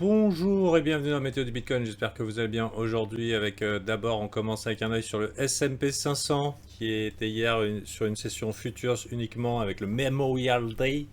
Bonjour et bienvenue dans la météo du Bitcoin, j'espère que vous allez bien aujourd'hui avec d'abord on commence avec un œil sur le S&P 500 qui était hier sur une session futures uniquement avec le Memorial Day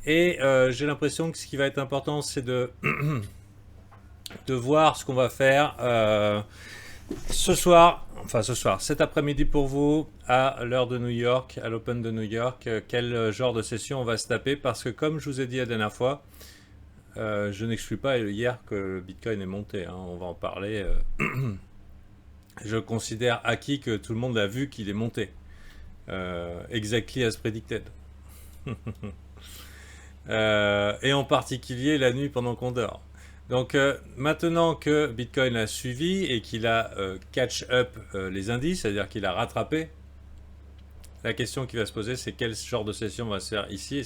et j'ai l'impression que ce qui va être important c'est de voir ce qu'on va faire cet après-midi pour vous à l'heure de New York, à l'Open de New York, quel genre de session on va se taper parce que comme je vous ai dit la dernière fois, je n'exclus pas hier que le Bitcoin est monté, hein, on va en parler. Je considère acquis que tout le monde a vu qu'il est monté. Exactly as predicted. Et en particulier la nuit pendant qu'on dort. Donc maintenant que Bitcoin a suivi et qu'il a catch up les indices, c'est-à-dire qu'il a rattrapé, la question qui va se poser c'est quel genre de session va se faire ici.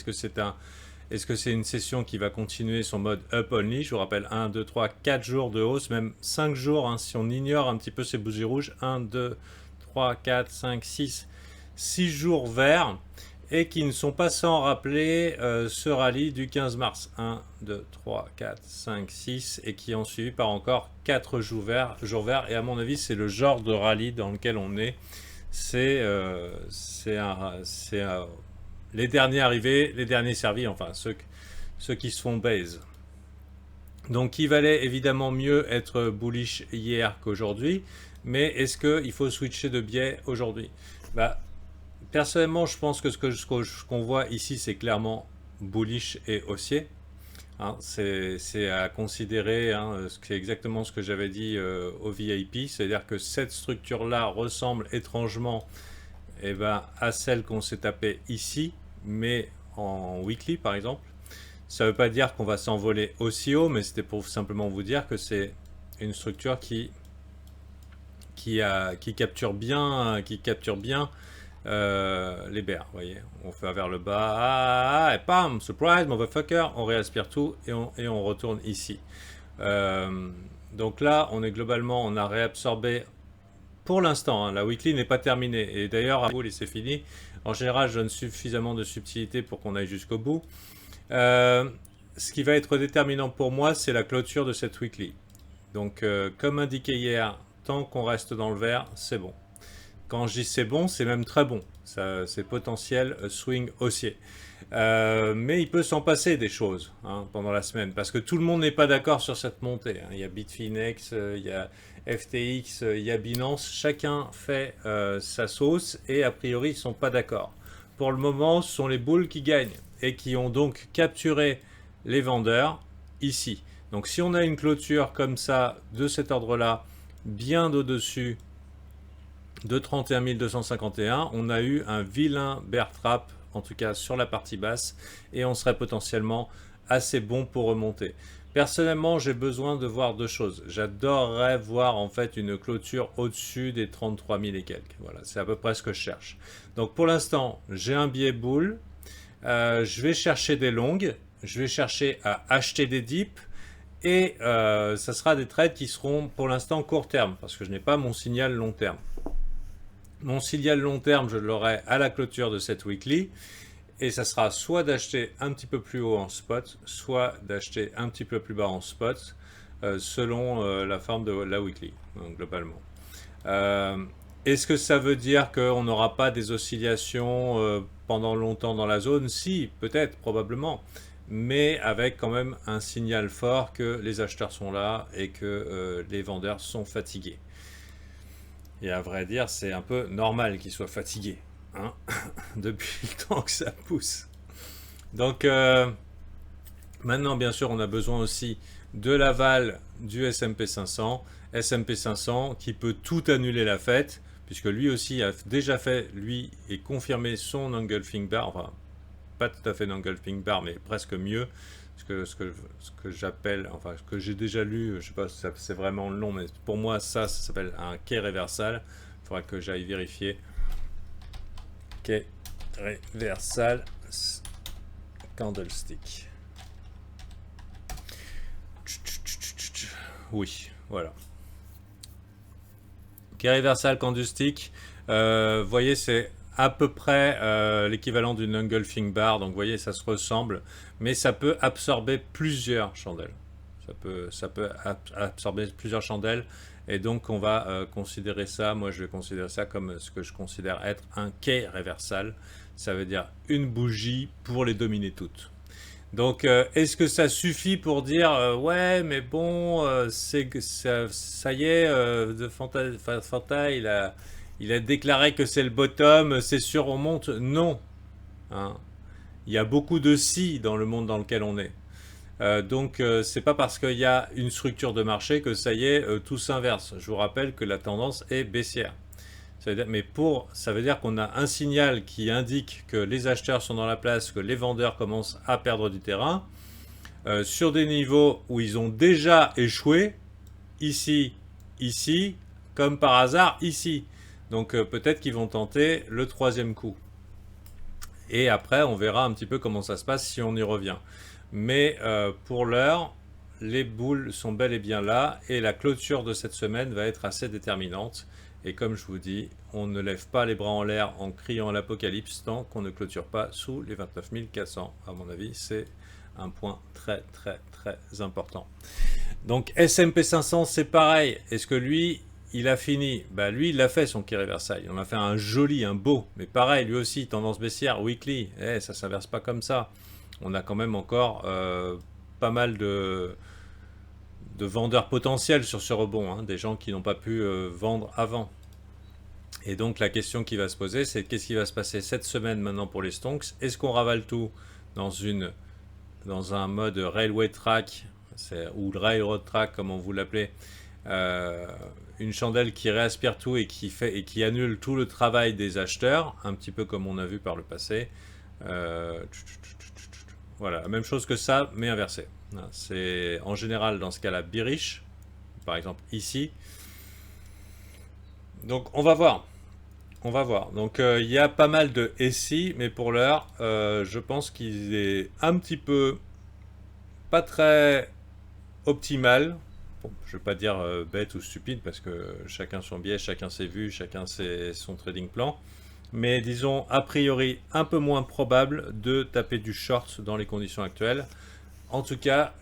Est-ce que c'est une session qui va continuer son mode up only? Je vous rappelle 1, 2, 3, 4 jours de hausse, même 5 jours, hein, si on ignore un petit peu ces bougies rouges. 1, 2, 3, 4, 5, 6, 6 jours verts et qui ne sont pas sans rappeler ce rallye du 15 mars. 1, 2, 3, 4, 5, 6 et qui ont suivi par encore 4 jours verts. Et à mon avis, c'est le genre de rallye dans lequel on est. C'est les derniers arrivés, les derniers servis, enfin ceux qui se font base. Donc il valait évidemment mieux être bullish hier qu'aujourd'hui, mais est-ce qu'il faut switcher de biais aujourd'hui? Personnellement, je pense que ce qu'on voit ici, c'est clairement bullish et haussier. Hein, c'est à considérer, hein, c'est exactement ce que j'avais dit au VIP, c'est-à-dire que cette structure-là ressemble étrangement à celle qu'on s'est tapée ici, mais en weekly par exemple. Ça ne veut pas dire qu'on va s'envoler aussi haut, mais c'était pour simplement vous dire que c'est une structure qui capture bien, les bears. Vous voyez, on fait vers le bas, et pam, surprise, motherfucker, on réaspire tout et on retourne ici. Donc là, on a réabsorbé. Pour l'instant, hein, la weekly n'est pas terminée. Et d'ailleurs, à bout, c'est fini. En général, je donne suffisamment de subtilité pour qu'on aille jusqu'au bout. Ce qui va être déterminant pour moi, c'est la clôture de cette weekly. Donc, comme indiqué hier, tant qu'on reste dans le vert, c'est bon. Quand je dis c'est bon, c'est même très bon. C'est potentiel swing haussier. Mais il peut s'en passer des choses pendant la semaine parce que tout le monde n'est pas d'accord sur cette montée. Il y a Bitfinex, il y a FTX, il y a Binance. Chacun fait sa sauce et a priori ils ne sont pas d'accord. Pour le moment, ce sont les bulls qui gagnent et qui ont donc capturé les vendeurs ici. Donc si on a une clôture comme ça, de cet ordre-là, bien au-dessus de 31 251, on a eu un vilain bear trap, en tout cas sur la partie basse, et on serait potentiellement assez bon pour remonter. Personnellement, j'ai besoin de voir deux choses. J'adorerais voir en fait une clôture au-dessus des 33 000 et quelques. Voilà, c'est à peu près ce que je cherche. Donc pour l'instant, j'ai un biais bull. Je vais chercher des longues. Je vais chercher à acheter des dips. Et ça sera des trades qui seront pour l'instant court terme, parce que je n'ai pas mon signal long terme. Mon signal long terme, je l'aurai à la clôture de cette weekly. Et ça sera soit d'acheter un petit peu plus haut en spot, soit d'acheter un petit peu plus bas en spot, selon la forme de la weekly, donc, globalement. Est-ce que ça veut dire qu'on n'aura pas des oscillations pendant longtemps dans la zone? Si, peut-être, probablement. Mais avec quand même un signal fort que les acheteurs sont là et que les vendeurs sont fatigués. Et à vrai dire, c'est un peu normal qu'ils soient fatigués. Hein, depuis le temps que ça pousse. Donc maintenant, bien sûr, on a besoin aussi de l'aval du S&P 500. S&P 500 qui peut tout annuler la fête, puisque lui aussi a déjà fait, lui, et confirmé son engulfing bar, enfin, pas tout à fait engulfing bar, mais presque mieux. Ce que j'appelle, enfin, ce que j'ai déjà lu, je sais pas si c'est vraiment long, mais pour moi, ça s'appelle un quai réversal. Il faudra que j'aille vérifier. Quai réversal candlestick. Oui, voilà. Quai réversal candlestick. Vous voyez, c'est à peu près l'équivalent d'une engulfing bar. Donc, vous voyez, ça se ressemble. Mais ça peut absorber plusieurs chandelles. Ça peut absorber plusieurs chandelles. Et donc, on va considérer ça, moi je vais considérer ça comme ce que je considère être un quai réversal. Ça veut dire une bougie pour les dominer toutes. Donc, est-ce que ça suffit pour dire ouais, mais bon, ça y est, Fanta, il a déclaré que c'est le bottom, c'est sûr, on monte. Non. Hein. Il y a beaucoup de si dans le monde dans lequel on est. Donc, c'est pas parce qu'il y a une structure de marché que ça y est, tout s'inverse. Je vous rappelle que la tendance est baissière. Ça veut dire qu'on a un signal qui indique que les acheteurs sont dans la place, que les vendeurs commencent à perdre du terrain, sur des niveaux où ils ont déjà échoué, ici, ici, comme par hasard, ici. Donc peut-être qu'ils vont tenter le troisième coup. Et après, on verra un petit peu comment ça se passe si on y revient. Mais pour l'heure, les boules sont bel et bien là, et la clôture de cette semaine va être assez déterminante. Et comme je vous dis, on ne lève pas les bras en l'air en criant l'apocalypse tant qu'on ne clôture pas sous les 29 400. À mon avis, c'est un point très très très important. Donc S&P 500, c'est pareil. Est-ce que lui, il a fini? Bah lui, il l'a fait son Kiri Versailles. On a fait un joli, un beau. Mais pareil, lui aussi, tendance baissière, weekly. Ça ne s'inverse pas comme ça. On a quand même encore pas mal de vendeurs potentiels sur ce rebond, hein, des gens qui n'ont pas pu vendre avant. Et donc la question qui va se poser, c'est qu'est-ce qui va se passer cette semaine maintenant pour les stonks? Est-ce qu'on ravale tout dans un mode railway track, ou railroad track comme on vous l'appelait, une chandelle qui réaspire tout et qui annule tout le travail des acheteurs, un petit peu comme on a vu par le passé. Voilà, la même chose que ça, mais inversé. C'est en général dans ce cas-là bearish, par exemple ici. Donc on va voir. On va voir. Donc il y a pas mal de SI, mais pour l'heure, je pense qu'il est un petit peu pas très optimal. Bon, je ne vais pas dire bête ou stupide parce que chacun son biais, chacun ses vues, chacun son trading plan. Mais disons a priori un peu moins probable de taper du short dans les conditions actuelles. En tout cas,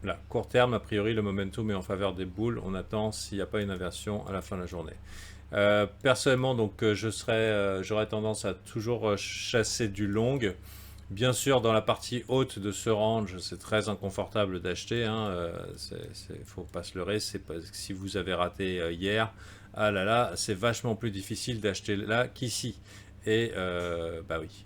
là, court terme, a priori, le momentum est en faveur des boules. On attend s'il n'y a pas une inversion à la fin de la journée. Personnellement, donc, j'aurais tendance à toujours chasser du long. Bien sûr, dans la partie haute de ce range, c'est très inconfortable d'acheter. Hein, faut pas se leurrer. Si vous avez raté hier, ah là là, c'est vachement plus difficile d'acheter là qu'ici. Et bah oui.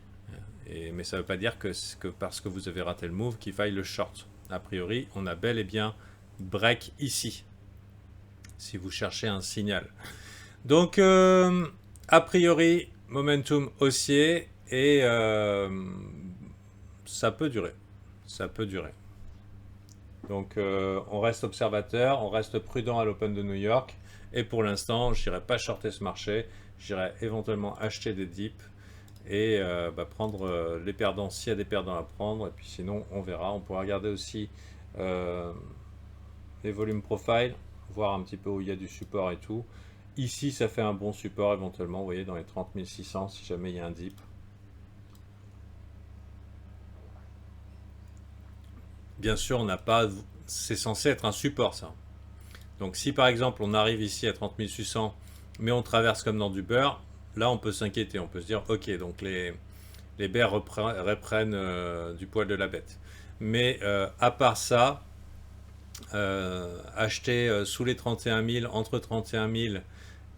Mais ça ne veut pas dire que parce que vous avez raté le move qu'il faille le short. A priori, on a bel et bien break ici, si vous cherchez un signal. Donc, a priori, momentum haussier et ça peut durer. Ça peut durer. Donc, on reste observateur, on reste prudent à l'Open de New York. Et pour l'instant, je n'irai pas shorter ce marché. J'irai éventuellement acheter des dips et prendre les perdants s'il y a des perdants à prendre. Et puis sinon, on verra. On pourra regarder aussi les volumes profile, voir un petit peu où il y a du support et tout. Ici, ça fait un bon support éventuellement, vous voyez, dans les 30 600 si jamais il y a un dip. Bien sûr, on n'a pas. C'est censé être un support, ça. Donc, si par exemple on arrive ici à 30 600, mais on traverse comme dans du beurre, là on peut s'inquiéter. On peut se dire, ok, donc les bears reprennent du poil de la bête. Mais à part ça, acheter sous les 31 000, entre 31 000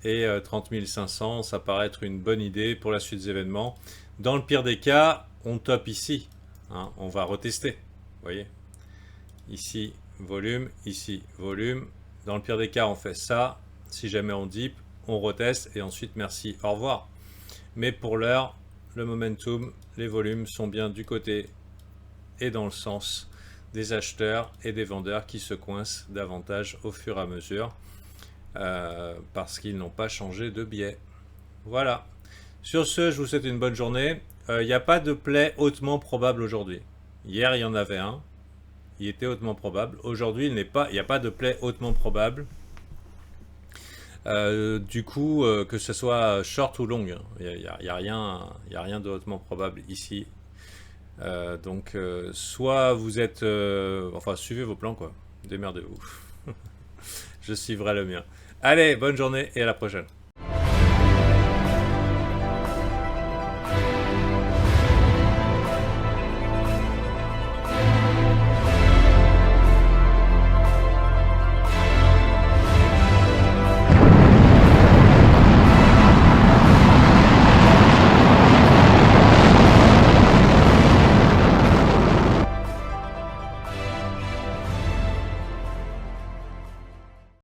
et 30 500, ça paraît être une bonne idée pour la suite des événements. Dans le pire des cas, on top ici. Hein, on va retester. Vous voyez, ici, volume, ici, volume. Dans le pire des cas, on fait ça. Si jamais on dip, on reteste et ensuite merci, au revoir. Mais pour l'heure, le momentum, les volumes sont bien du côté et dans le sens des acheteurs et des vendeurs qui se coincent davantage au fur et à mesure parce qu'ils n'ont pas changé de biais. Voilà. Sur ce, je vous souhaite une bonne journée. Il n'y a pas de play hautement probable aujourd'hui. Hier, il y en avait un. Il était hautement probable. Aujourd'hui, il n'y a pas de play hautement probable. Du coup, que ce soit short ou long, il n'y a rien de hautement probable ici. Donc, soit vous êtes... enfin, suivez vos plans, quoi. Démerdez-vous. Je suivrai le mien. Allez, bonne journée et à la prochaine.